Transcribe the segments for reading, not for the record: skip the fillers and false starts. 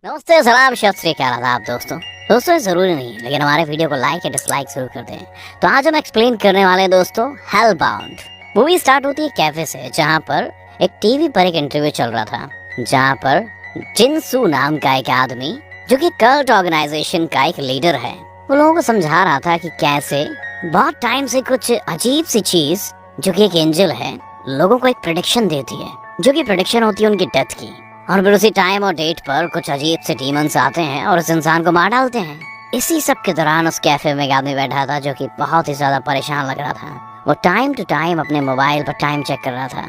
नमस्ते, सलाम, सत श्री अकाल, आदाब दोस्तों ये जरूरी नहीं है लेकिन हमारे वीडियो को लाइक या डिसलाइक जरूर कर दें। तो आज हम एक्सप्लेन करने वाले हैं दोस्तों हेलबाउंड। मूवी स्टार्ट होती है कैफे से, जहाँ पर एक टीवी पर एक इंटरव्यू चल रहा था, जहाँ पर जिनसू नाम का एक आदमी जो कि कल्ट ऑर्गेनाइजेशन का एक लीडर है, वो लोगों को समझा रहा था कि कैसे बहुत टाइम से कुछ अजीब सी चीज जो कि एक एंजल है लोगों को एक प्रेडिक्शन देती है, जो कि प्रेडिक्शन होती है उनकी डेथ की। और फिर उसी टाइम और डेट पर कुछ अजीब से डीमंस आते हैं और उस इंसान को मार डालते हैं। इसी सब के दौरान उस कैफे में एक आदमी बैठा था जो कि बहुत ही ज्यादा परेशान लग रहा था। वो टाइम टू टाइम अपने मोबाइल पर टाइम चेक कर रहा था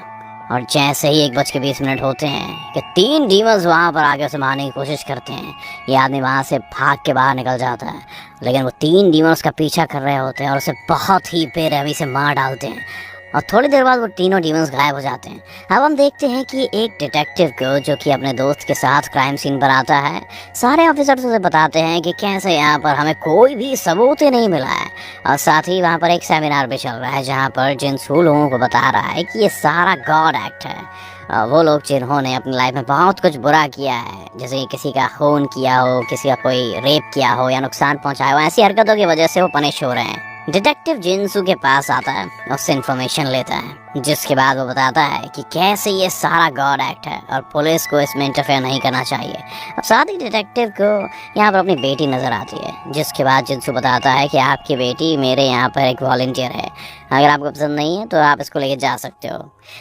और जैसे ही 1:20 होते हैं कि 3 डीमंस वहां पर आगे उसे मारने की कोशिश करते हैं। ये आदमी वहां से भाग के बाहर निकल जाता है, लेकिन वो 3 डीमंस का पीछा कर रहे होते हैं और उसे बहुत ही बेरहमी से मार डालते हैं और थोड़ी देर बाद वो तीनों डीमंस गायब हो जाते हैं। अब हम देखते हैं कि एक डिटेक्टिव को जो कि अपने दोस्त के साथ क्राइम सीन पर आता है, सारे ऑफिसर्स उसे बताते हैं कि कैसे यहाँ पर हमें कोई भी सबूत ही नहीं मिला है। और साथ ही वहाँ पर एक सेमिनार भी चल रहा है जहाँ पर जिनसू लोगों को बता रहा है कि ये सारा गॉड एक्ट है। वो लोग जिन्होंने अपनी लाइफ में बहुत कुछ बुरा किया है, जैसे किसी का खून किया हो, किसी का कोई रेप किया हो या नुकसान पहुंचाया हो, ऐसी हरकतों की वजह से वो पनिश हो रहे हैं। डिटेक्टिव जिनसू के पास आता है, उससे इन्फॉर्मेशन लेता है, जिसके बाद वो बताता है कि कैसे ये सारा गॉड एक्ट है और पुलिस को इसमें इंटरफेयर नहीं करना चाहिए। अब साथ ही डिटेक्टिव को यहाँ पर अपनी बेटी नजर आती है, जिसके बाद जिनसू बताता है कि आपकी बेटी मेरे यहाँ पर एक वॉलंटियर है, अगर आपको पसंद नहीं है तो आप इसको लेके जा सकते हो।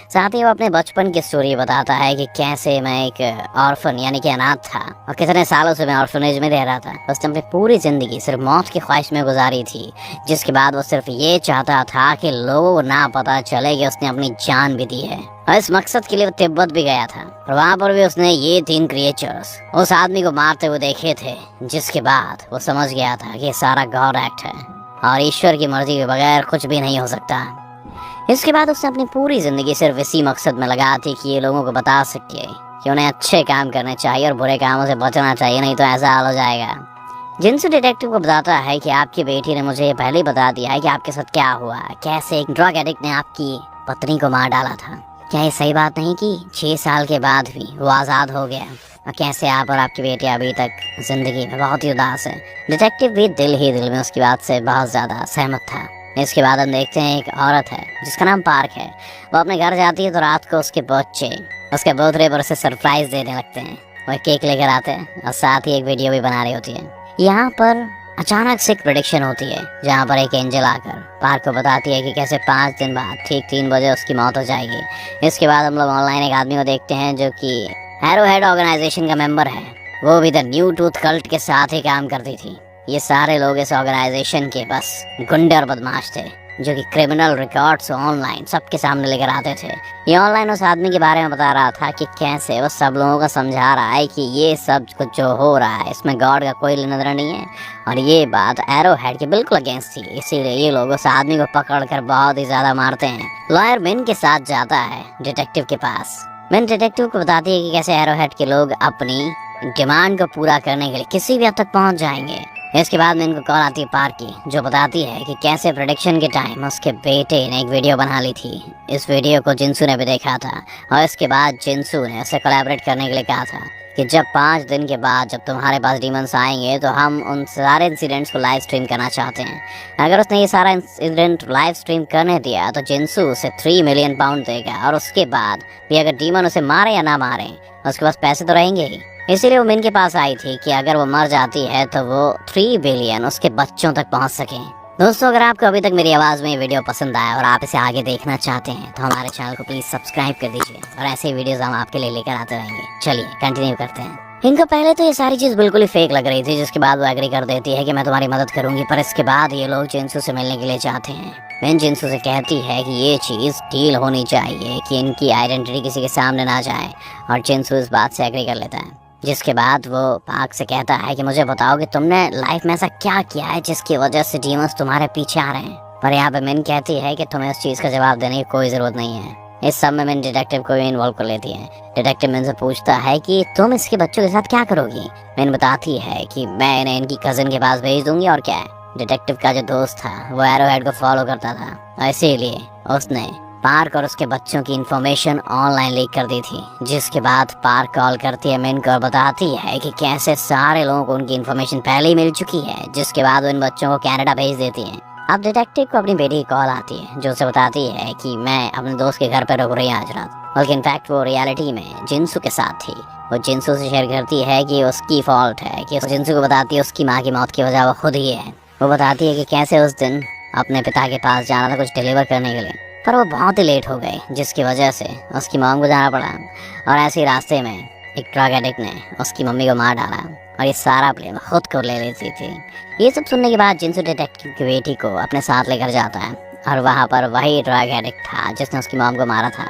साथ ही वो अपने बचपन की स्टोरी बताता है कि कैसे मैं एक ऑर्फन यानी कि अनाथ था और कितने सालों से मैं ऑर्फनेज में रह रहा था। उसने अपनी पूरी जिंदगी सिर्फ मौत की ख्वाहिश में गुजारी थी, जिसके बाद वो सिर्फ ये चाहता था कि लोगों को ना पता चले कि उसने अपनी जान भी दी है। और इस मकसद के लिए वो तिब्बत भी गया था और वहाँ पर भी उसने ये 3 क्रिएचर्स उस आदमी को मारते हुए देखे थे, जिसके बाद वो समझ गया था कि ये सारा गॉड एक्ट है और ईश्वर की मर्जी के बगैर कुछ भी नहीं हो सकता। इसके बाद उसने अपनी पूरी जिंदगी सिर्फ इसी मकसद में लगा थी कि ये लोगों को बता सके कि उन्हें अच्छे काम करने चाहिए और बुरे कामों से बचना चाहिए, नहीं तो ऐसा हाल हो जाएगा। जिनसू डिटेक्टिव को बताता है कि आपकी बेटी ने मुझे ये पहले ही बता दिया है कि आपके साथ क्या हुआ, कैसे एक ड्रग एडिक्ट ने आपकी पत्नी को मार डाला था। क्या ये सही बात नहीं कि 6 साल के बाद भी वो आज़ाद हो गया, और कैसे आप और आपकी बेटी अभी तक जिंदगी में बहुत ही उदास है। डिटेक्टिव भी दिल ही दिल में उसकी बात से बहुत ज़्यादा सहमत था। इसके बाद हम देखते हैं एक औरत है जिसका नाम पार्क है। वो अपने घर जाती है तो रात को उसके बच्चे उसके बर्थडे पर उसे सरप्राइज देने लगते हैं। वो केक लेकर आते हैं और साथ ही एक वीडियो भी बना रही होती है। यहाँ पर अचानक से एक प्रेडिक्शन होती है, जहाँ पर एक एंजल आकर पार्क को बताती है कि कैसे 5 दिन बाद ठीक 3 बजे उसकी मौत हो जाएगी। इसके बाद हम लोग ऑनलाइन एक आदमी को देखते हैं जो कि एरोहेड ऑर्गेनाइजेशन का मेंबर है। वो भी द न्यू टूथ कल्ट के साथ ही काम करती थी। ये सारे लोग इस ऑर्गेनाइजेशन के बस गुंडे और बदमाश थे, जो कि क्रिमिनल रिकॉर्ड्स ऑनलाइन सबके सामने लेकर आते थे। ये ऑनलाइन उस आदमी के बारे में बता रहा था कि कैसे वो सब लोगों को समझा रहा है कि ये सब कुछ जो हो रहा है इसमें गॉड का कोई लेना देना नहीं है, और ये बात एरोहेड के बिल्कुल अगेंस्ट थी। इसीलिए ये लोग उस आदमी को पकड़कर बहुत ही ज्यादा मारते हैं। लॉयर मिन के साथ जाता है डिटेक्टिव के पास। मिन डिटेक्टिव को बताती है कि कैसे एरोहेड के लोग अपनी डिमांड को पूरा करने के लिए किसी भी हद तक पहुंच जाएंगे। इसके बाद में इनको कॉल आती है पार्क की, जो बताती है कि कैसे प्रेडिक्शन के टाइम उसके बेटे ने एक वीडियो बना ली थी। इस वीडियो को जिनसू ने भी देखा था और इसके बाद जिनसू ने उसे कोलैबोरेट करने के लिए कहा था कि जब 5 दिन के बाद जब तुम्हारे पास डीमंस आएंगे तो हम उन सारे इंसिडेंट्स को लाइव स्ट्रीम करना चाहते हैं। अगर उसने ये सारा इंसिडेंट लाइव स्ट्रीम करने दिया तो जिनसू उसे 3 मिलियन पाउंड देगा, और उसके बाद भी अगर डीमन उसे मारे या ना मारे उसके पास पैसे तो रहेंगे ही। इसीलिए वो मिन के पास आई थी कि अगर वो मर जाती है तो वो 3 बिलियन उसके बच्चों तक पहुंच सके। दोस्तों, अगर आपको अभी तक मेरी आवाज़ में ये वीडियो पसंद आया और आप इसे आगे देखना चाहते हैं तो हमारे चैनल को प्लीज़ सब्सक्राइब कर दीजिए, और ऐसे ही वीडियोस हम आपके लिए लेकर आते रहेंगे। चलिए कंटिन्यू करते हैं। इनको पहले तो ये सारी चीज़ बिल्कुल ही फेक लग रही थी, जिसके बाद वो एग्री कर देती है कि मैं तुम्हारी मदद करूंगी, पर इसके बाद ये लोग जिनसू से मिलने के लिए चाहते हैं। मिन जिनसू से कहती है कि ये चीज़ डील होनी चाहिए कि इनकी आइडेंटिटी किसी के सामने ना जाए, और जिनसू इस बात से एग्री कर लेता है। जिसके बाद वो पार्क से कहता है कि मुझे बताओ कि तुमने लाइफ में ऐसा क्या किया है जिसकी वजह से डीमंस तुम्हारे पीछे आ रहे हैं। पर यहाँ पे मिन कहती है कि तुम्हें उस चीज़ का जवाब देने की कोई ज़रूरत नहीं है। इस सब में मिन डिटेक्टिव को भी इन्वॉल्व कर लेती है। डिटेक्टिव मिन से पूछता है कि तुम इसके बच्चों के साथ क्या करोगी। मिन बताती है कि मैं इन्हें इनकी कज़न के पास भेज दूंगी, और क्या है। डिटेक्टिव का जो दोस्त था वो एरोहेड को फॉलो करता था, और इसीलिए उसने पार्क और उसके बच्चों की इन्फॉर्मेशन ऑनलाइन लीक कर दी थी, जिसके बाद पार्क कॉल करती है मिन को और बताती है कि कैसे सारे लोगों को उनकी इन्फॉर्मेशन पहले ही मिल चुकी है, जिसके बाद वो इन बच्चों को कनाडा भेज देती है। अब डिटेक्टिव को अपनी बेटी की कॉल आती है जो उसे बताती है कि मैं अपने दोस्त के घर पर रुक रही हूँ आज रात, बल्कि इनफैक्ट वो रियलिटी में जिनसू के साथ थी। वो जिनसू से शेयर करती है कि उसकी फॉल्ट है, कि जिनसू को बताती है उसकी माँ की मौत की वजह वो खुद ही है। वो बताती है कि कैसे उस दिन अपने पिता के पास जाना था कुछ डिलीवर करने के लिए, पर वो बहुत ही लेट हो गए, जिसकी वजह से उसकी मॉम को जाना पड़ा। और ऐसे ही रास्ते में एक ड्रग एडिक्ट ने उसकी मम्मी को मार डाला और ये सारा ब्लेम खुद को ले लेती थी। ये सब सुनने के बाद जिनसू डिटेक्टिव की बेटी को अपने साथ लेकर जाता है और वहाँ पर वही ड्रग एडिक्ट था जिसने उसकी मॉम को मारा था।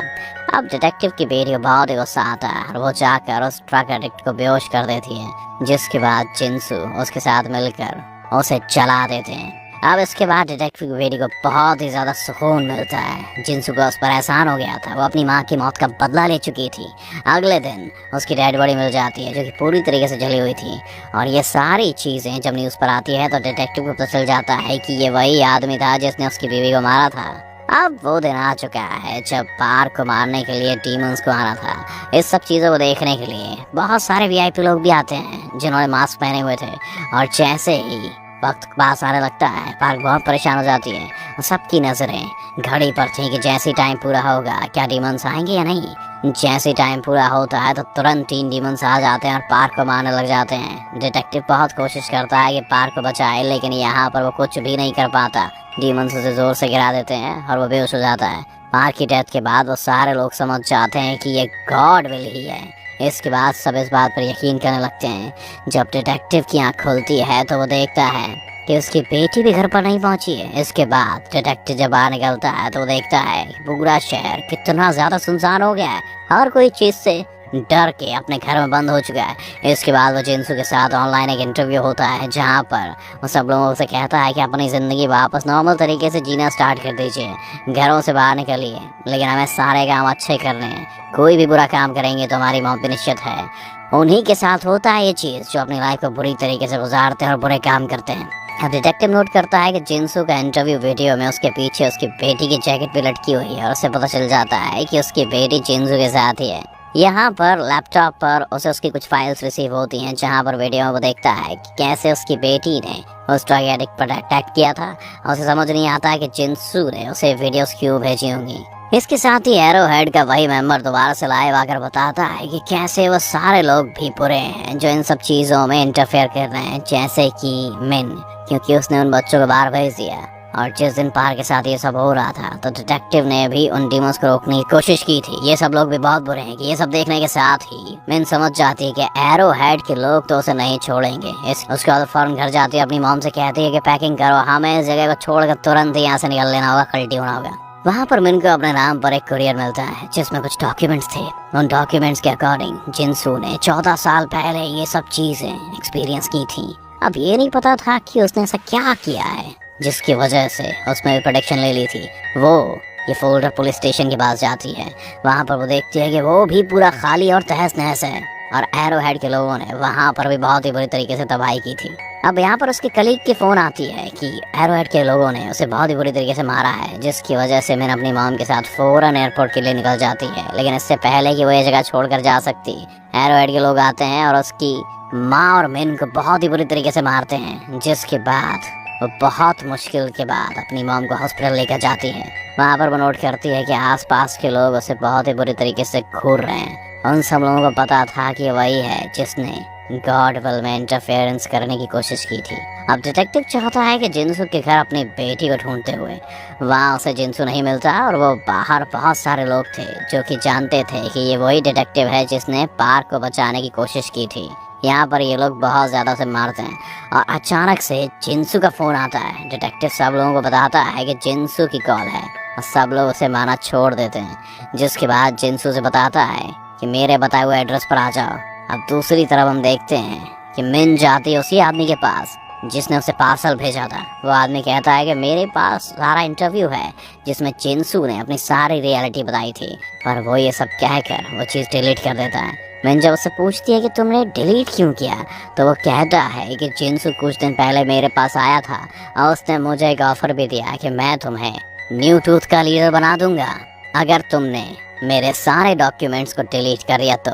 अब डिटेक्टिव की बेटी को बहुत ही गुस्सा आता है और वो जाकर उस ड्रग एडिक्ट को बेहोश कर देती है, जिसके बाद जिनसू उसके साथ मिलकर उसे जला देते हैं। अब इसके बाद डिटेक्टिव की बेटी को बहुत ही ज़्यादा सुकून मिलता है। जिनसू को उस पर एहसान हो गया था, वो अपनी माँ की मौत का बदला ले चुकी थी। अगले दिन उसकी डेड बॉडी मिल जाती है जो कि पूरी तरीके से जली हुई थी। और ये सारी चीज़ें जब न्यूज़ पर आती है तो डिटेक्टिव को पता चल जाता है कि ये वही आदमी था जिसने उसकी बीवी को मारा था। अब वो दिन आ चुका है जब पार्क को मारने के लिए डीमंस को आना था। इस सब चीज़ों को देखने के लिए बहुत सारे वीआईपी लोग भी आते हैं जिन्होंने मास्क पहने हुए थे। और जैसे ही वक्त पास आने लगता है, पार्क बहुत परेशान हो जाती है और सबकी नज़रें घड़ी पर थी कि जैसे टाइम पूरा होगा क्या डीमंस आएंगे या नहीं। जैसे टाइम पूरा होता है तो तुरंत 3 डीमंस आ जाते हैं और पार्क को मारने लग जाते हैं। डिटेक्टिव बहुत कोशिश करता है कि पार्क को बचाए, लेकिन यहाँ पर वो कुछ भी नहीं कर पाता। डीमंस उसे जोर से गिरा देते हैं और वो बेहोश हो जाता है। पार्क की डेथ के बाद वो सारे लोग समझ जाते हैं कि ये गॉड विल ही है। इसके बाद सब इस बात पर यकीन करने लगते हैं। जब डिटेक्टिव की आँख खुलती है तो वो देखता है कि उसकी बेटी भी घर पर नहीं पहुंची है। इसके बाद डिटेक्टिव जब बाहर निकलता है तो वो देखता है कि पूरा शहर कितना ज़्यादा सुनसान हो गया है, हर कोई चीज़ से डर के अपने घर में बंद हो चुका है। इसके बाद वो जिनसू के साथ ऑनलाइन एक इंटरव्यू होता है जहाँ पर वो सब लोगों से कहता है कि अपनी ज़िंदगी वापस नॉर्मल तरीके से जीना स्टार्ट कर दीजिए, घरों से बाहर निकलिए, लेकिन हमें सारे काम अच्छे करने हैं। कोई भी बुरा काम करेंगे तो हमारी मौत भी निश्चित है। उन्हीं के साथ होता है ये चीज़ जो अपनी लाइफ को बुरी तरीके से गुजारते हैं और बुरे काम करते हैं। अब डिटेक्टिव नोट करता है कि जिनसू का इंटरव्यू वीडियो में उसके पीछे उसकी बेटी की जैकेट भी लटकी हुई है और उसे पता चल जाता है कि उसकी बेटी जिनसू के साथ ही है। यहाँ पर लैपटॉप पर उसे उसकी कुछ फाइल्स रिसीव होती हैं जहाँ पर वीडियो में वो देखता है कि कैसे उसकी बेटी ने उस ड्रग एडिक्ट पर अटैक किया था और उसे समझ नहीं आता कि जिनसू ने उसे वीडियोस क्यों भेजी होंगी। इसके साथ ही एरो हेड का वही मेंबर दोबारा से लाइव आकर बताता है कि कैसे वो सारे लोग भी बुरे हैं जो इन सब चीज़ों में इंटरफेयर कर रहे हैं, जैसे कि मिन, क्योंकि उसने उन बच्चों को बाहर भेज दिया। और जिस दिन पार्क के साथ ये सब हो रहा था तो डिटेक्टिव ने भी उन डीमंस को रोकने की कोशिश की थी। ये सब लोग भी बहुत बुरे हैं कि ये सब देखने के साथ ही मिन समझ जाती है कि एरो हेड के लोग तो उसे नहीं छोड़ेंगे। उसके बाद फौरन घर जाती है, अपनी मॉम से कहती है कि पैकिंग करो, हमें इस जगह को छोड़कर तुरंत ही यहाँ से निकल लेना होगा, कल्टी होना होगा। वहाँ पर मिन को अपने नाम पर एक कुरियर मिलता है जिसमें कुछ डॉक्यूमेंट्स थे। उन डॉक्यूमेंट्स के अकॉर्डिंग जिनसू ने 14 साल पहले ये सब चीज़ें एक्सपीरियंस की थी। अब ये नहीं पता था कि उसने ऐसा क्या किया है जिसकी वजह से उसने भी प्रोटेक्शन ले ली थी। वो ये फोल्डर पुलिस स्टेशन के पास जाती है। वहाँ पर वो देखती है कि वो भी पूरा खाली और तहस नहस है और एरो हेड के लोगों ने वहाँ पर भी बहुत ही बुरी तरीके से तबाही की थी। अब यहाँ पर उसके कलीग की फ़ोन आती है कि एरो हेड के लोगों ने उसे बहुत ही बुरी तरीके से मारा है, जिसकी वजह से मैंने अपनी मॉम के साथ फ़ौरन एयरपोर्ट के लिए निकल जाती है। लेकिन इससे पहले कि वो ये जगह छोड़कर जा सकती, एरो हेड के लोग आते हैं और उसकी माँ और मिन को बहुत ही बुरी तरीके से मारते हैं, जिसके बाद वो बहुत मुश्किल के बाद अपनी मॉम को हॉस्पिटल लेकर जाती है। वहाँ पर वो नोट करती है कि आसपास के लोग उसे बहुत ही बुरी तरीके से घूर रहे हैं। उन सब लोगों को पता था कि वही है जिसने गॉड विल में इंटरफेरेंस करने की कोशिश की थी। अब डिटेक्टिव चाहता है कि जिनसू के घर अपनी बेटी को ढूंढते हुए। वहाँ उसे जिनसू नहीं मिलता और वो बाहर बहुत सारे लोग थे जो कि जानते थे कि ये वही डिटेक्टिव है जिसने पार्क को बचाने की कोशिश की थी। यहाँ पर ये लोग बहुत ज़्यादा उसे मारते हैं और अचानक से जिनसू का फ़ोन आता है। डिटेक्टिव सब लोगों को बताता है कि जिनसू की कॉल है और सब लोग उसे मारना छोड़ देते हैं, जिसके बाद जिनसू से बताता है कि मेरे बताए हुए एड्रेस पर आ जाओ। अब दूसरी तरफ हम देखते हैं कि मिन जाती है उसी आदमी के पास जिसने उसे पार्सल भेजा था। वो आदमी कहता है कि मेरे पास सारा इंटरव्यू है जिसमें जिनसू ने अपनी सारी रियलिटी बताई थी, पर वो ये सब कहकर वो चीज़ डिलीट कर देता है। मिन जब उससे पूछती है कि तुमने डिलीट क्यों किया तो वो कहता है कि जिनसू कुछ दिन पहले मेरे पास आया था और उसने मुझे एक ऑफ़र भी दिया कि मैं तुम्हें न्यू टूथ का लीडर बना दूंगा। अगर तुमने मेरे सारे डॉक्यूमेंट्स को डिलीट कर दिया तो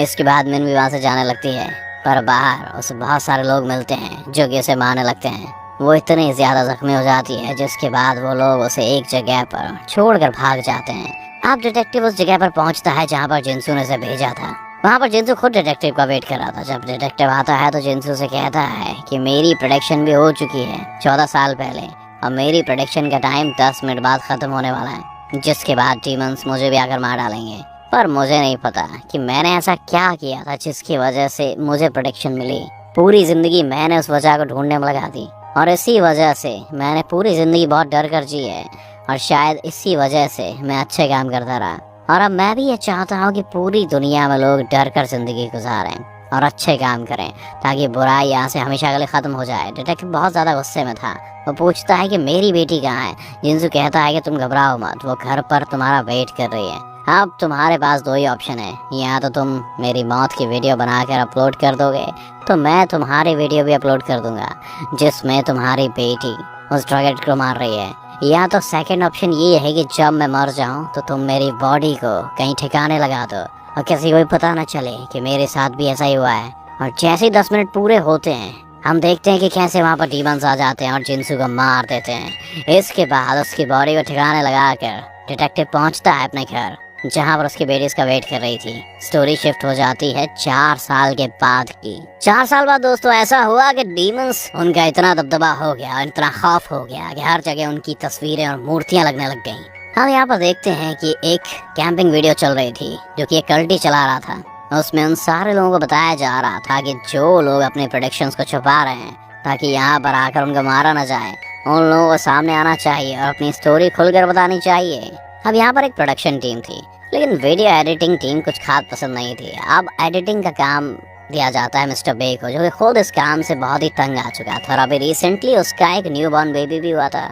इसके बाद मिन भी वहाँ से जाने लगती है, पर बाहर उसे बहुत सारे लोग मिलते हैं जो कि उसे मारने लगते हैं। वो इतनी ज़्यादा जख्मी हो जाती है जिसके बाद वो लोग उसे एक जगह पर छोड़कर भाग जाते हैं। अब डिटेक्टिव उस जगह पर पहुंचता है जहाँ पर जिंसू ने उसे भेजा था। वहाँ पर जिंसू खुद डिटेक्टिव का वेट कर रहा था। जब डिटेक्टिव आता है तो जिंसू से कहता है कि मेरी प्रेडिक्शन भी हो चुकी है 14 साल पहले, और मेरी प्रेडिक्शन का टाइम 10 मिनट बाद ख़त्म होने वाला है, जिसके बाद डीमंस मुझे भी आकर मार डालेंगे। पर मुझे नहीं पता कि मैंने ऐसा क्या किया था जिसकी वजह से मुझे प्रेडिक्शन मिली। पूरी ज़िंदगी मैंने उस वजह को ढूंढने में लगा दी, और इसी वजह से मैंने पूरी ज़िंदगी बहुत डर कर जी है, और शायद इसी वजह से मैं अच्छे काम करता रहा। और अब मैं भी ये चाहता हूँ कि पूरी दुनिया में लोग डर कर ज़िंदगी गुजारें और अच्छे काम करें, ताकि बुराई यहाँ से हमेशा के लिए ख़त्म हो जाए। डिटेक्टिव बहुत ज़्यादा गुस्से में था। वो पूछता है कि मेरी बेटी कहाँ है। जिंसू कहता है कि तुम घबराओ मत, वो घर पर तुम्हारा वेट कर रही है। अब तुम्हारे पास 2 ही ऑप्शन है, या तो तुम मेरी मौत की वीडियो बनाकर अपलोड कर दोगे, तो मैं तुम्हारी वीडियो भी अपलोड कर दूंगा जिसमें तुम्हारी बेटी उस ड्रग एडिक्ट को मार रही है, या तो सेकंड ऑप्शन ये है कि जब मैं मर जाऊं तो तुम मेरी बॉडी को कहीं ठिकाने लगा दो और किसी को भी पता न चले कि मेरे साथ भी ऐसा ही हुआ है। और जैसे ही 10 मिनट पूरे होते हैं हम देखते हैं कि कैसे वहाँ पर डीमंस आ जाते हैं और जिंसू को मार देते हैं। इसके बाद उसकी बॉडी को ठिकाने लगाकर डिटेक्टिव पहुँचता है अपने घर, जहाँ पर उसकी बेटी इसका वेट कर रही थी। स्टोरी शिफ्ट हो जाती है 4 साल के बाद की। 4 साल बाद दोस्तों ऐसा हुआ कि डीमंस उनका इतना दबदबा हो गया, इतना खौफ हो गया कि हर जगह उनकी तस्वीरें और मूर्तियां लगने लग गईं। हम यहाँ पर देखते हैं कि एक कैंपिंग वीडियो चल रही थी जो कि एक कल्टी चला रहा था। उसमें उन सारे लोगों को बताया जा रहा था कि जो लोग अपने प्रेडिक्शंस को छुपा रहे हैं ताकि यहाँ पर आकर उनको मारा न जाए, उन लोगों को सामने आना चाहिए और अपनी स्टोरी खुलकर बतानी चाहिए। अब यहाँ पर एक प्रोडक्शन टीम थी, लेकिन वीडियो एडिटिंग टीम कुछ खास पसंद नहीं थी। अब एडिटिंग का काम दिया जाता है मिस्टर बे को, जो कि खुद इस काम से बहुत ही तंग आ चुका था। और अभी रिसेंटली उसका एक न्यू बॉर्न बेबी भी हुआ था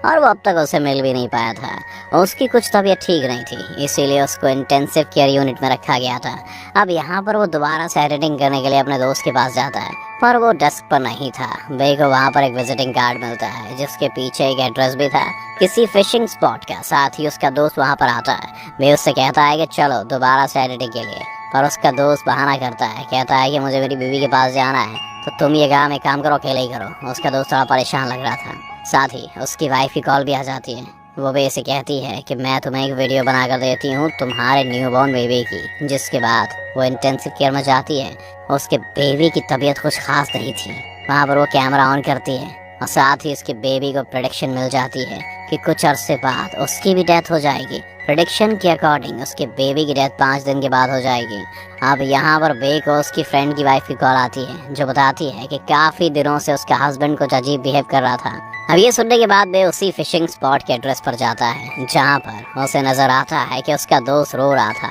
और वो अब तक उसे मिल भी नहीं पाया था। उसकी कुछ तबीयत ठीक नहीं थी, इसीलिए उसको इंटेंसिव केयर यूनिट में रखा गया था। अब यहाँ पर वो दोबारा से एडिटिंग करने के लिए अपने दोस्त के पास जाता है, पर वो डेस्क पर नहीं था। बे को वहाँ पर एक विजिटिंग कार्ड मिलता है जिसके पीछे एक एड्रेस भी था किसी फिशिंग स्पॉट का। साथ ही उसका दोस्त वहाँ पर आता है। बे उससे कहता है कि चलो दोबारा से एडिटिंग के लिए, पर उसका दोस्त बहाना करता है, कहता है कि मुझे मेरी बीवी के पास जाना है, तो तुम ये काम एक काम करो, अकेले ही करो। उसका दोस्त थोड़ा परेशान लग रहा था। साथ ही उसकी वाइफ की कॉल भी आ जाती है। वो बे से कहती है कि मैं तुम्हें एक वीडियो बना कर देती हूँ तुम्हारे न्यूबॉर्न बेबी की। जिसके बाद वो इंटेंसिव केयर में जाती है। उसके बेबी की तबीयत कुछ खास नहीं थी। वहाँ पर वो कैमरा ऑन करती है और साथ ही उसके बेबी को प्रेडिक्शन मिल जाती है कि कुछ अरसे बाद उसकी भी डेथ हो जाएगी। प्रेडिक्शन के अकॉर्डिंग उसके बेबी की डेथ 5 दिन के बाद हो जाएगी। अब यहाँ पर बे को उसकी फ्रेंड की वाइफ की कॉल आती है जो बताती है कि काफ़ी दिनों से उसका हस्बैंड कुछ अजीब बिहेव कर रहा था। अब ये सुनने के बाद बे उसी फिशिंग स्पॉट के एड्रेस पर जाता है जहाँ पर उसे नजर आता है कि उसका दोस्त रो रहा था।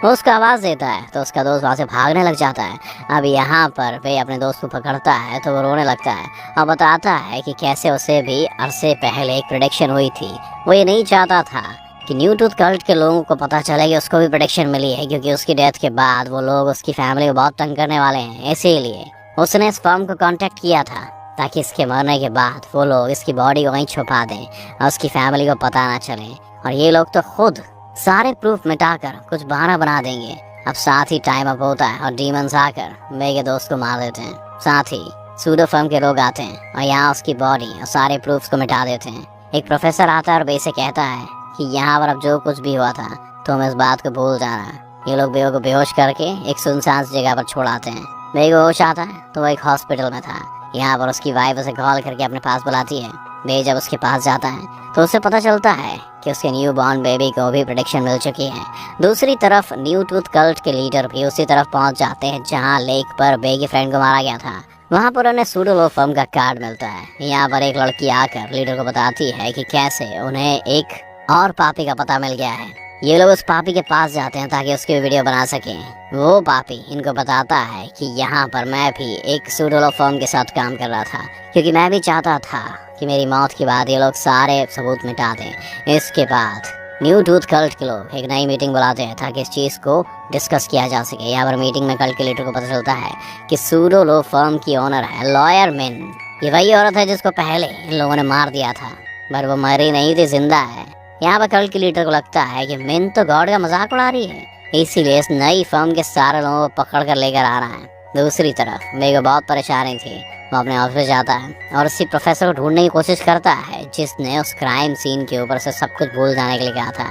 वो उसका आवाज़ देता है तो उसका दोस्त वहाँ से भागने लग जाता है। अब यहाँ पर वे अपने दोस्त को पकड़ता है तो वो रोने लगता है और बताता है कि कैसे उसे भी अरसे पहले एक प्रेडिक्शन हुई थी। वो ये नहीं चाहता था कि न्यू टूथ कल्ट के लोगों को पता चले कि उसको भी प्रेडिक्शन मिली है, क्योंकि उसकी डेथ के बाद वो लोग उसकी फैमिली को बहुत तंग करने वाले हैं। इसीलिए उसने इस फर्म को कांटेक्ट किया था ताकि इसके मरने के बाद वो लोग इसकी बॉडी को वहीं छुपा दें और उसकी फैमिली को पता ना चले। और ये लोग तो खुद सारे प्रूफ मिटाकर कुछ बहाना बना देंगे। अब साथ ही टाइम अप होता है और डीमंस आकर बे के दोस्त को मार देते हैं। साथ ही सूडो फर्म के लोग आते हैं और यहाँ उसकी बॉडी और सारे प्रूफ्स को मिटा देते हैं। एक प्रोफेसर आता है और बे से कहता है कि यहाँ पर अब जो कुछ भी हुआ था तुम इस बात को भूल जाना। ये लोग बे को बेहोश करके एक सुनसान जगह पर छोड़ाते हैं। बे को होश आता है तो वो एक हॉस्पिटल में था। यहाँ पर उसकी वाइफ उसे कॉल करके अपने पास बुलाती है। बे जब उसके पास जाता है तो उसे पता चलता है कि उसके न्यू बॉर्न बेबी को भी प्रेडिक्शन मिल चुकी है। दूसरी तरफ न्यू टूथ कल्ट के लीडर भी उसी तरफ पहुंच जाते हैं जहां लेक पर बे की फ्रेंड को मारा गया था। वहां पर उन्हें सूडो फर्म का कार्ड मिलता है। यहाँ पर एक लड़की आकर लीडर को बताती है कि कैसे उन्हें एक और पापी का पता मिल गया है। ये लोग उस पापी के पास जाते हैं ताकि उसकी वीडियो बना सकें। वो पापी इनको बताता है कि यहाँ पर मैं भी एक सूडो फर्म के साथ काम कर रहा था, क्योंकि मैं भी चाहता था कि मेरी मौत के बाद ये लोग सारे सबूत मिटा दें। इसके बाद न्यू टूथ कल्ट के लोग एक नई मीटिंग बुलाते हैं ताकि इस चीज़ को डिस्कस किया जा सके। यहाँ पर मीटिंग में कल्ट के लीडर को पता चलता है कि सूडो फर्म की ओनर है लॉयर मिन। ये वही औरत है जिसको पहले इन लोगों ने मार दिया था, पर वो मरी नहीं थी, जिंदा है। यहाँ पर कल्ट के लीडर को लगता है कि मिन तो गॉड का मजाक उड़ा रही है, इसीलिए इस नई फर्म के सारे लोगों को पकड़ कर लेकर आ रहा है। दूसरी तरफ मेगो बहुत परेशानी थी। वो अपने ऑफिस जाता है और उसी प्रोफेसर को ढूंढने की कोशिश करता है जिसने उस क्राइम सीन के ऊपर से सब कुछ भूल जाने के लिए कहा था।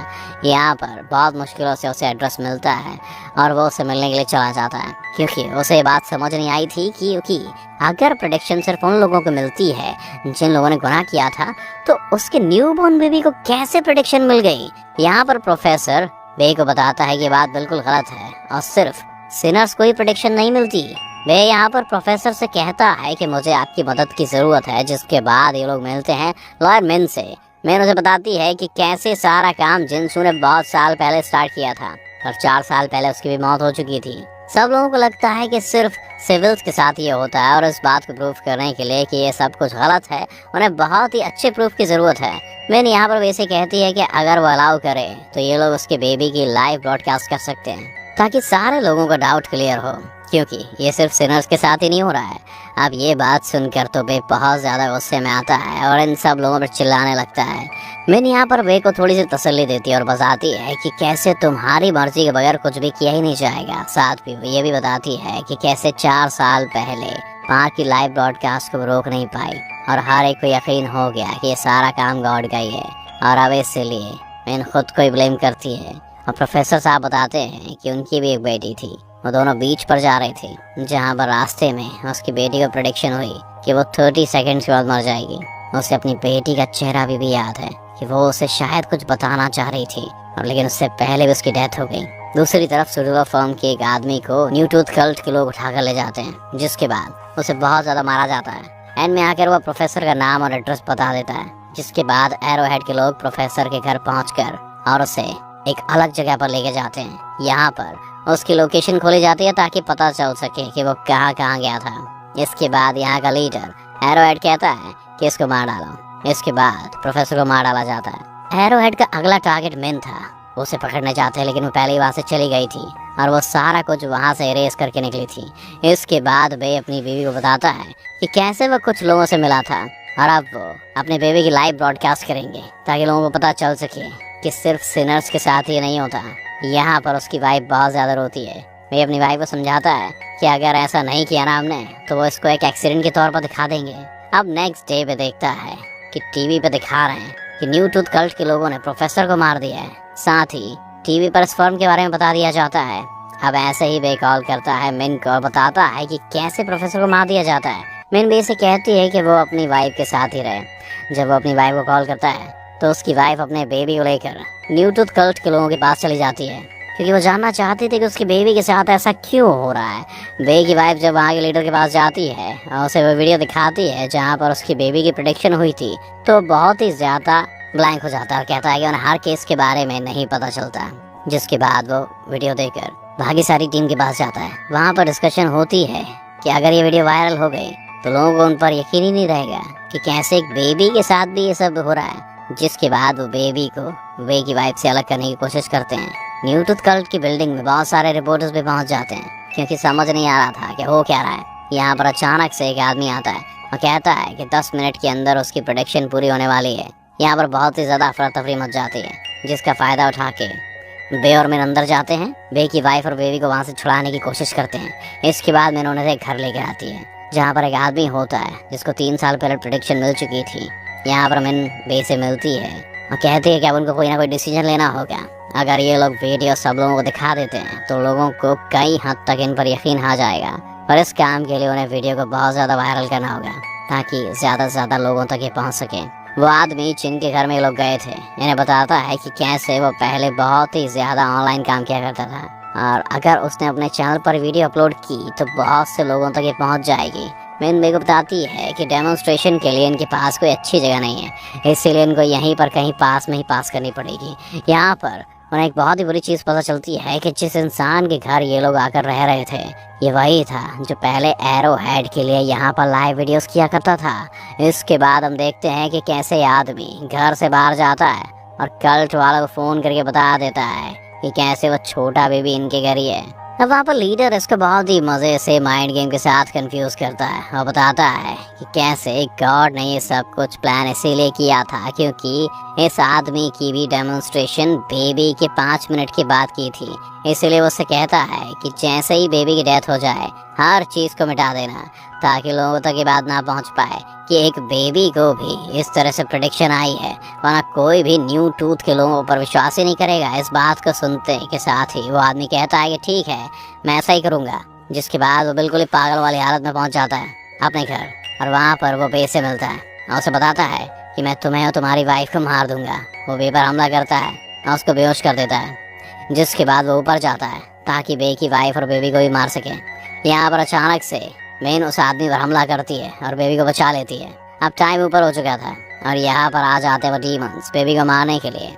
यहाँ पर बहुत मुश्किलों से उसे एड्रेस मिलता है और वो उसे मिलने के लिए चला जाता है, क्योंकि उसे ये बात समझ नहीं आई थी क्योंकि अगर प्रेडिक्शन सिर्फ उन लोगों को मिलती है जिन लोगों ने गुनाह किया था, तो उसके न्यूबॉर्न बेबी को कैसे प्रेडिक्शन मिल गई। यहाँ पर प्रोफेसर बे को बताता है कि बात बिल्कुल गलत है और सिर्फ सिनर्स को ही प्रेडिक्शन नहीं मिलती। वे यहाँ पर प्रोफेसर से कहता है कि मुझे आपकी मदद की ज़रूरत है, जिसके बाद ये लोग मिलते हैं लॉयर मिन से। मिन उसे बताती है कि कैसे सारा काम जिनसू ने बहुत साल पहले स्टार्ट किया था और 4 साल पहले उसकी भी मौत हो चुकी थी। सब लोगों को लगता है कि सिर्फ सिविल्स के साथ ये होता है और इस बात को प्रूफ करने के लिए कि ये सब कुछ गलत है उन्हें बहुत ही अच्छे प्रूफ की ज़रूरत है। मिन यहाँ पर वैसे कहती है कि अगर वो अलाउ करे तो ये लोग उसके बेबी की लाइव ब्रॉडकास्ट कर सकते हैं ताकि सारे लोगों का डाउट क्लियर हो, क्योंकि ये सिर्फ सिनर्स के साथ ही नहीं हो रहा है। अब ये बात सुनकर तो बे बहुत ज़्यादा गुस्से में आता है और इन सब लोगों पर चिल्लाने लगता है। मिन यहाँ पर बे को थोड़ी सी तसल्ली देती है और बताती है कि कैसे तुम्हारी मर्जी के बगैर कुछ भी किया ही नहीं जाएगा। साथ ही ये भी बताती है कि कैसे 4 साल पहले वहाँ की लाइव ब्रॉडकास्ट को रोक नहीं पाई और हर एक को यकीन हो गया कि ये सारा काम गॉड का ही है और अब इसलिए मिन खुद को ही ब्लेम करती है। और प्रोफेसर साहब बताते हैं कि उनकी भी एक बेटी थी। वो दोनों बीच पर जा रहे थे जहाँ पर रास्ते में उसकी बेटी को प्रेडिक्शन हुई कि वो 30 सेकंड्स के बाद मर जाएगी। उसे अपनी बेटी का चेहरा भी याद है कि वो उसे शायद कुछ बताना चाह रही थी और लेकिन उससे पहले भी उसकी डेथ हो गई। दूसरी तरफ सुडुआ फर्म के एक आदमी को न्यू टूथ कल्ट के लोग उठाकर ले जाते हैं, जिसके बाद उसे बहुत ज़्यादा मारा जाता है। एंड में आकर वह प्रोफेसर का नाम और एड्रेस बता देता है, जिसके बाद एरोहेड के लोग प्रोफेसर के घर पहुँचकर और उसे एक अलग जगह पर लेके जाते हैं। यहाँ पर उसकी लोकेशन खोली जाती है ताकि पता चल सके कि वो कहाँ गया था। इसके बाद यहाँ का लीडर एरोहेड कहता है कि इसको मार डालो। इसके बाद प्रोफेसर को मार डाला जाता है। एरोहेड का अगला टारगेट मिन था। वो उसे पकड़ने जाते हैं लेकिन वो पहले ही वहाँ से चली गई थी और वो सारा कुछ वहाँ से इरेज करके निकली थी। इसके बाद वे अपनी बीवी को बताता है कि कैसे वो कुछ लोगों से मिला था और अब वो अपने बेबी की लाइव ब्रॉडकास्ट करेंगे ताकि लोगों को पता चल सके कि सिर्फ सिनर्स के साथ ही नहीं होता। यहाँ पर उसकी वाइफ बहुत ज़्यादा रोती है। वे अपनी वाइफ को समझाता है कि अगर ऐसा नहीं किया ना हमने तो वो इसको एक एक्सीडेंट के तौर पर दिखा देंगे। अब नेक्स्ट डे पे देखता है कि टीवी पे दिखा रहे हैं कि न्यू टूथ कल्ट के लोगों ने प्रोफेसर को मार दिया है। साथ ही टीवी पर इस फर्म के बारे में बता दिया जाता है। अब ऐसे ही बे कॉल करता है मिन को और बताता है कि कैसे प्रोफेसर को मार दिया जाता है। मिन बे से कहती है कि वो अपनी वाइफ के साथ ही रहे। जब वो अपनी वाइफ को कॉल करता है तो उसकी वाइफ अपने बेबी को लेकर न्यू टूथ कल्ट के लोगों के पास चली जाती है, क्योंकि वो जानना चाहती थी कि उसकी बेबी के साथ ऐसा क्यों हो रहा है। बे की वाइफ जब वहाँ के लीडर के पास जाती है और उसे वो वीडियो दिखाती है जहाँ पर उसकी बेबी की प्रेडिक्शन हुई थी, तो बहुत ही ज़्यादा ब्लैंक हो जाता है और कहता है कि उन्हें हर केस के बारे में नहीं पता चलता। जिसके बाद वो वीडियो देखकर बाकी सारी टीम के पास जाता है। वहाँ पर डिस्कशन होती है कि अगर ये वीडियो वायरल हो गई तो लोगों को उन पर यकीन ही नहीं रहेगा कि कैसे एक बेबी के साथ भी ये सब हो रहा है। जिसके बाद वो बेबी को वे की वाइफ से अलग करने की कोशिश करते हैं। न्यू टूथ कल्ट की बिल्डिंग में बहुत सारे रिपोर्टर्स भी पहुंच जाते हैं, क्योंकि समझ नहीं आ रहा था कि हो क्या रहा है। यहाँ पर अचानक से एक आदमी आता है और कहता है कि 10 मिनट के अंदर उसकी प्रेडिक्शन पूरी होने वाली है। यहाँ पर बहुत ही ज़्यादा अफरा तफरी मच जाती है, जिसका फ़ायदा उठा के बे और मिन अंदर जाते हैं। बे की वाइफ और बेबी को वहाँ से छुड़ाने की कोशिश करते हैं। इसके बाद मिन उन्हें एक घर लेकर आती है जहाँ पर एक आदमी होता है जिसको 3 साल पहले प्रेडिक्शन मिल चुकी थी। यहाँ पर मिन बे से मिलती है और कहती है कि अब उनको कोई ना कोई डिसीजन लेना होगा। अगर ये लोग वीडियो सब लोगों को दिखा देते हैं तो लोगों को कई हद तक इन पर यकीन आ जाएगा, और इस काम के लिए उन्हें वीडियो को बहुत ज़्यादा वायरल करना होगा ताकि ज़्यादा से ज़्यादा लोगों तक ये पहुँच सके। वो आदमी जिनके घर में ये लोग गए थे इन्हें बताता है कि कैसे वो पहले बहुत ही ज़्यादा ऑनलाइन काम किया करता था, और अगर उसने अपने चैनल पर वीडियो अपलोड की तो बहुत से लोगों तक ये पहुँच जाएगी। मिन बे को बताती है कि डेमोन्स्ट्रेशन के लिए इनके पास कोई अच्छी जगह नहीं है, इसीलिए इनको यहीं पर कहीं पास में ही पास करनी पड़ेगी। यहाँ पर उन्हें एक बहुत ही बुरी चीज़ पता चलती है कि जिस इंसान के घर ये लोग आकर रह रहे थे ये वही था जो पहले एरोहेड के लिए यहाँ पर लाइव वीडियोस किया करता था। इसके बाद हम देखते हैं कि कैसे आदमी घर से बाहर जाता है और कल्ट वालों को फ़ोन करके बता देता है कि कैसे वो छोटा बेबी इनके घर ही है। अब वहाँ पर लीडर इसको बहुत ही मजे से माइंड गेम के साथ कंफ्यूज करता है और बताता है कि कैसे गॉड ने ये सब कुछ प्लान इसीलिए किया था क्योंकि इस आदमी की भी डेमोन्स्ट्रेशन बेबी के 5 मिनट के बाद की थी। इसीलिए वो उससे कहता है कि जैसे ही बेबी की डेथ हो जाए हर चीज को मिटा देना ताकि लोगों तक ये बात ना पहुंच पाए कि एक बेबी को भी इस तरह से प्रेडिक्शन आई है, वरना कोई भी न्यू टूथ के लोगों पर विश्वास ही नहीं करेगा। इस बात को सुनते के साथ ही वो आदमी कहता है कि ठीक है मैं ऐसा ही करूँगा, जिसके बाद वो बिल्कुल ही पागल वाली हालत में पहुंच जाता है अपने घर और वहाँ पर वो बे से मिलता है और उसे बताता है कि मैं तुम्हें और तुम्हारी वाइफ को मार दूंगा। वो बे पर हमला करता है और उसको बेहोश कर देता है, जिसके बाद वो ऊपर जाता है ताकि बे की वाइफ और बेबी को भी मार सके। यहाँ पर अचानक से मेन उस आदमी पर हमला करती है और बेबी को बचा लेती है। अब टाइम ऊपर हो चुका था और यहाँ पर आ जाते हैं वो डीमंस बेबी को मारने के लिए।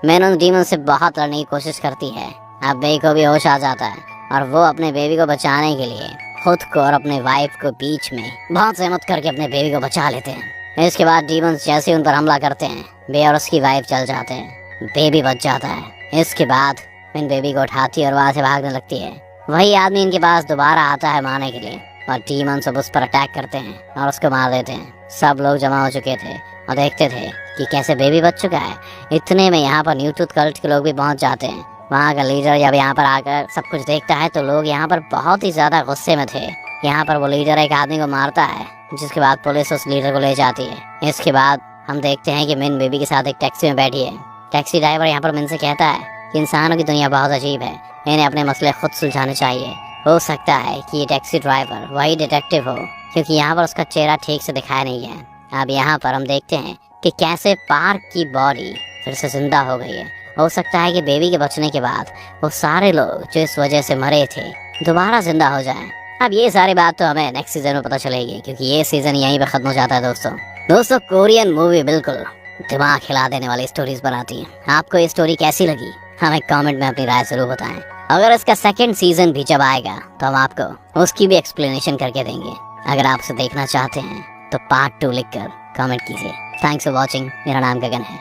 मेन उन डीमंस से बहुत लड़ने की कोशिश करती है। अब बेबी को भी होश आ जाता है और वो अपने बेबी को बचाने के लिए खुद को और अपने वाइफ को बीच में बहुत सहमत करके अपने बेबी को बचा लेते हैं। इसके बाद डीमंस जैसे उन पर हमला करते हैं बे और उसकी वाइफ चल जाते हैं, बेबी बच जाता है। इसके बाद मेन बेबी को उठाती है और वहाँ से भागने लगती है। वही आदमी इनके पास दोबारा आता है मारने के लिए और डीमंस सब उस पर अटैक करते हैं और उसको मार देते हैं। सब लोग जमा हो चुके थे और देखते थे कि कैसे बेबी बच चुका है। इतने में यहाँ पर न्यू टूथ कल्ट के लोग भी पहुंच जाते हैं। वहाँ का लीडर जब यहाँ पर आकर सब कुछ देखता है तो लोग यहाँ पर बहुत ही ज्यादा गुस्से में थे। यहाँ पर वो लीडर एक आदमी को मारता है, जिसके बाद पुलिस उस लीडर को ले जाती है। इसके बाद हम देखते हैं कि मिन बेबी के साथ एक टैक्सी में बैठी है। टैक्सी ड्राइवर यहाँ पर मिन से कहता है कि इंसानों की दुनिया बहुत अजीब है, इन्हें अपने मसले खुद सुलझाने चाहिए। हो सकता है कि ये टैक्सी ड्राइवर वही डिटेक्टिव हो, क्योंकि यहाँ पर उसका चेहरा ठीक से दिखाया नहीं है। अब यहाँ पर हम देखते हैं कि कैसे पार्क की बॉडी फिर से जिंदा हो गई है। हो सकता है कि बेबी के बचने के बाद वो सारे लोग जो इस वजह से मरे थे दोबारा जिंदा हो जाएं। अब ये सारी बात तो हमें नेक्स्ट सीजन में पता चलेगी, क्योंकि ये सीजन यहीं पे खत्म हो जाता है। दोस्तों कोरियन मूवी बिल्कुल दिमाग हिला देने वाली स्टोरीज बनाती है। आपको ये स्टोरी कैसी लगी हमें कमेंट में अपनी राय जरूर बताएं। अगर इसका सेकंड सीजन भी जब आएगा तो हम आपको उसकी भी एक्सप्लेनेशन करके देंगे। अगर आप उसे देखना चाहते हैं तो पार्ट 2 लिखकर कमेंट कीजिए। Thanks for watching. मेरा नाम गगन है।